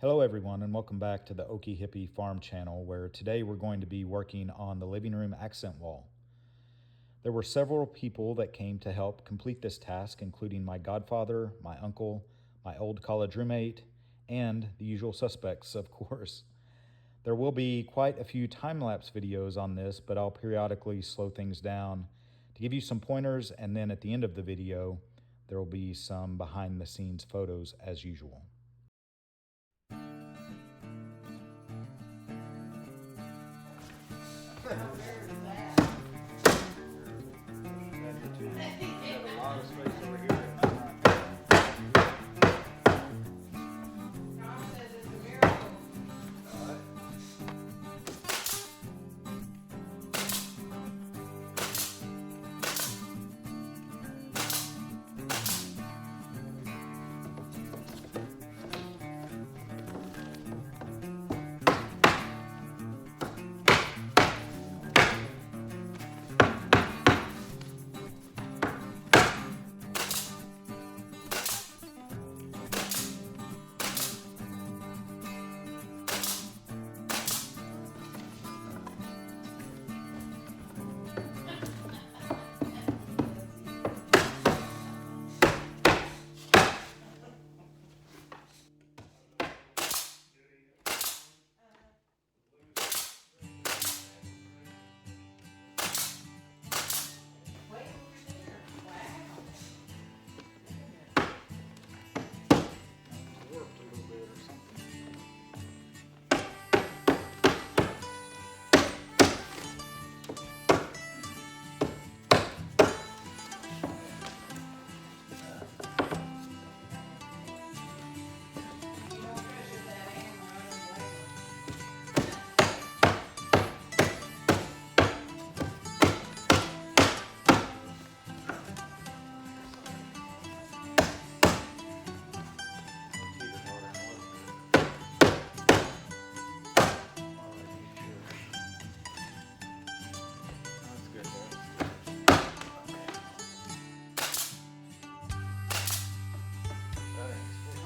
Hello everyone and welcome back to the Okie Hippie Farm channel, where today we're going to be working on the living room accent wall. There were several people that came to help complete this task, including my godfather, my uncle, my old college roommate, and the usual suspects, of course. There will be quite a few time-lapse videos on this, but I'll periodically slow things down to give you some pointers, and then at the end of the video there will be some behind-the-scenes photos as usual.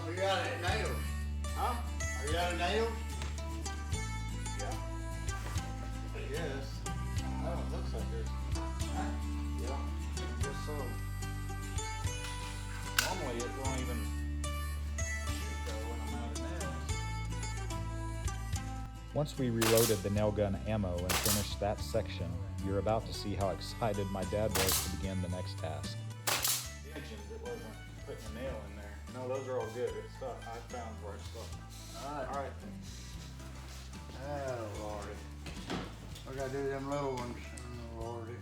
Are you out of nails? Huh? Are you out of nails? Yeah. Yes. Oh, it looks like there's. Huh? Yeah. I guess so. Normally it won't even shoot though when I'm out of nails. Once we reloaded the nail gun ammo and finished that section, you're about to see how excited my dad was to begin the next task. The engines, it wasn't putting a nail in there. No, those are all good. It's stuck. I found where it's stuck. Alright. Oh, Lordy. I gotta do them little ones. Oh, Lordy.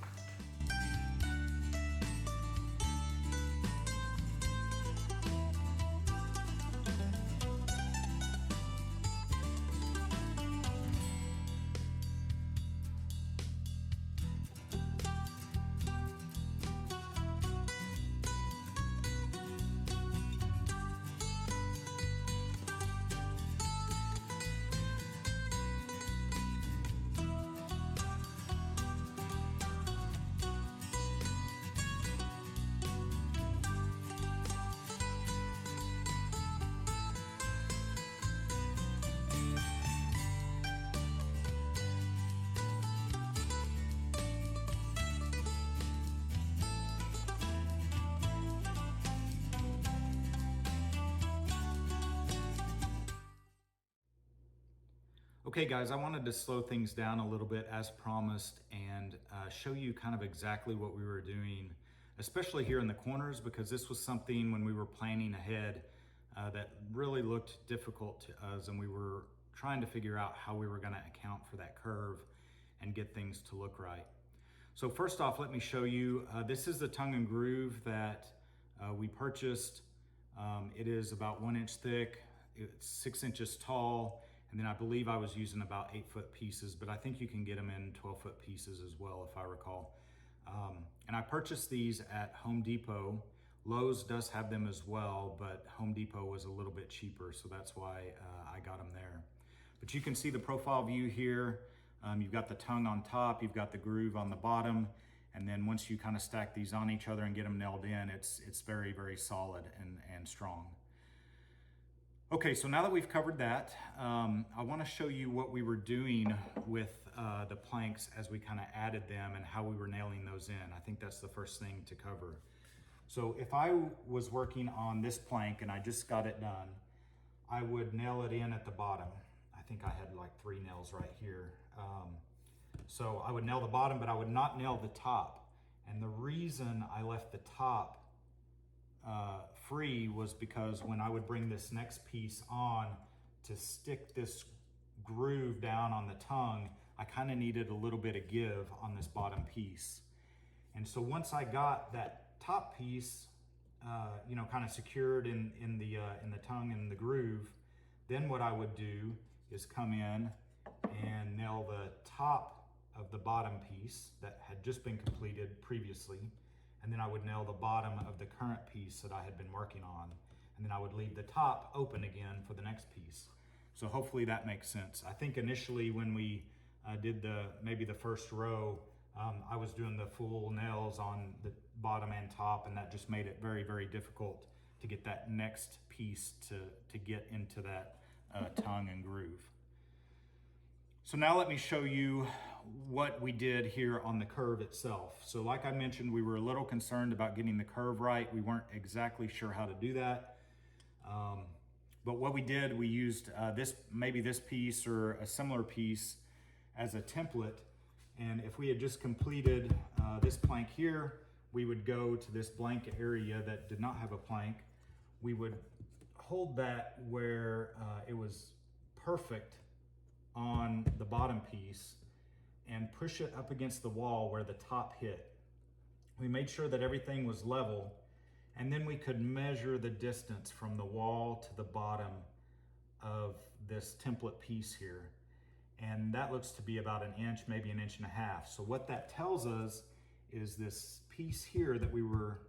Okay guys, I wanted to slow things down a little bit as promised and show you kind of exactly what we were doing, especially here in the corners, because this was something when we were planning ahead that really looked difficult to us, and we were trying to figure out how we were going to account for that curve and get things to look right. So first off, let me show you, this is the tongue and groove that we purchased. It is about 1 inch thick, it's 6 inches tall, and then I believe I was using about 8-foot pieces, but I think you can get them in 12-foot pieces as well, if I recall. And I purchased these at Home Depot. Lowe's does have them as well, but Home Depot was a little bit cheaper, so that's why I got them there. But you can see the profile view here. You've got the tongue on top, you've got the groove on the bottom, and then once you kind of stack these on each other and get them nailed in, it's very, very solid and strong. Okay, so now that we've covered that, I want to show you what we were doing with the planks as we kind of added them and how we were nailing those in. I think that's the first thing to cover. So if I was working on this plank and I just got it done, I would nail it in at the bottom. I think I had like 3 nails right here. So I would nail the bottom, but I would not nail the top. And the reason I left the top free was because when I would bring this next piece on to stick this groove down on the tongue, I kind of needed a little bit of give on this bottom piece. And so once I got that top piece, you know, kind of secured in the tongue and the groove, then what I would do is come in and nail the top of the bottom piece that had just been completed previously, and then I would nail the bottom of the current piece that I had been working on, and then I would leave the top open again for the next piece. So hopefully that makes sense. I think initially when we did maybe the first row, I was doing the full nails on the bottom and top, and that just made it very, very difficult to get that next piece to get into that tongue and groove. So now let me show you what we did here on the curve itself. So like I mentioned, we were a little concerned about getting the curve right. We weren't exactly sure how to do that. But what we did, we used maybe this piece or a similar piece as a template. And if we had just completed this plank here, we would go to this blank area that did not have a plank. We would hold that where it was perfect on the bottom piece and push it up against the wall where the top hit. We made sure that everything was level, and then we could measure the distance from the wall to the bottom of this template piece here. And that looks to be about 1 inch, maybe 1.5 inches. So what that tells us is this piece here that we were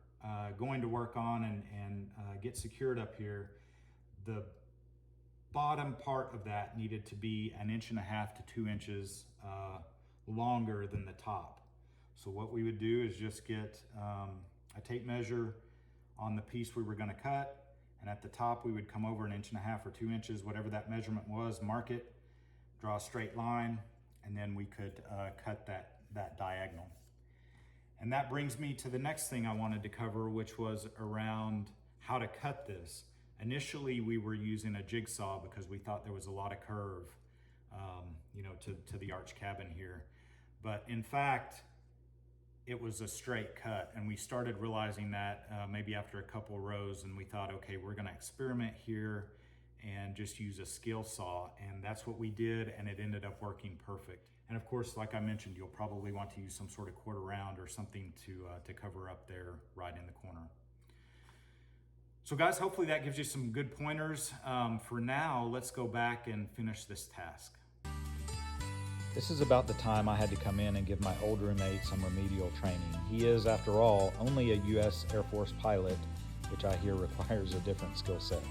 going to work on and get secured up here, the bottom part of that needed to be 1.5 inches to 2 inches longer than the top. So what we would do is just get a tape measure on the piece we were going to cut, and at the top we would come over 1.5 inches or 2 inches, whatever that measurement was, mark it, draw a straight line, and then we could cut that diagonal. And that brings me to the next thing I wanted to cover, which was around how to cut this. Initially, we were using a jigsaw because we thought there was a lot of curve, you know, to the arch cabin here. But in fact, it was a straight cut, and we started realizing that maybe after a couple of rows, and we thought, okay, we're gonna experiment here and just use a skill saw, and that's what we did, and it ended up working perfect. And of course, like I mentioned, you'll probably want to use some sort of quarter round or something to cover up there right in the corner. So guys, hopefully that gives you some good pointers. For now, let's go back and finish this task. This is about the time I had to come in and give my old roommate some remedial training. He is, after all, only a U.S. Air Force pilot, which I hear requires a different skill set.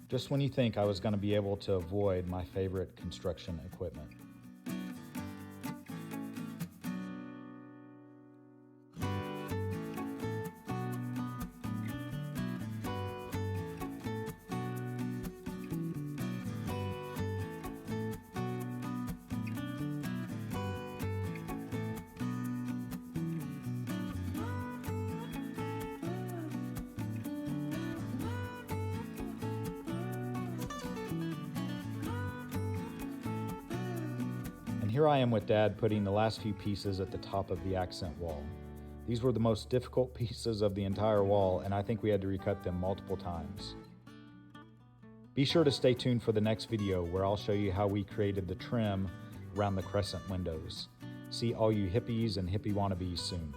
Just when you think I was going to be able to avoid my favorite construction equipment. Here I am with Dad putting the last few pieces at the top of the accent wall. These were the most difficult pieces of the entire wall, and I think we had to recut them multiple times. Be sure to stay tuned for the next video where I'll show you how we created the trim around the crescent windows. See all you hippies and hippie wannabes soon.